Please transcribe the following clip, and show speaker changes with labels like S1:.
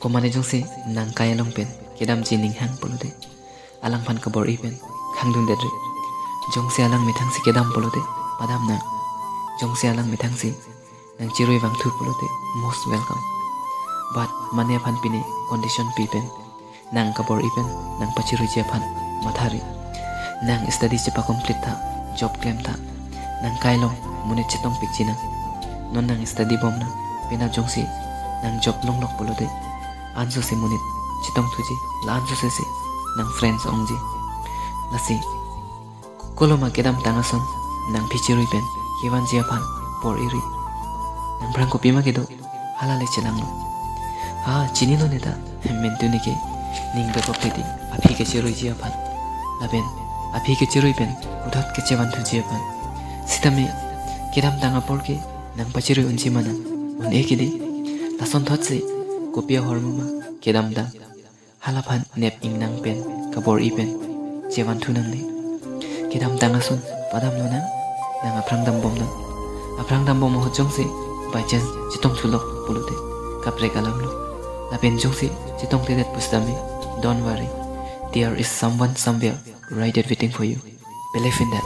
S1: Komane jongsi nang kaya long pen kedam ji ning hang polude alang pan kabor ipen khangdun dedre jongsi alang mitang si kedam polude padam na jongsi alang mitang si nang chiroi wang thu polude most welcome but mane pan pini condition pipen nang kabor ipen nang pachiroi je pan mathari nang study chepa complete tha job claim tha nang kailong mune chitong pikchina non nang study bomna pena jongsi nang job long lok polude anso si munit chitong thuji la anso se nang friends ongji lasi koloma kedam tangason nang pichirui pen kiwan jia pan por iri nang brang kopi ma kedo halale chelanglo chini no neta mentu nike ning be kopeti api ke chirui jia pan laben api ke chirui pen kudot ke chewan thu jia pan sitame kedam tanga por ke nang pachirui unji mana un ekidi lason thotse kopia hormuma kedam da halapan nep ing nang pen kabor ipen jewan thu nang ne kedam tangasun padam lo nang aprang dam bom ho jongse by chance chitong thulok pulude kapre kalam lo lapen jongse chitong tedet pustame don't worry there is someone somewhere right waiting for you believe in that.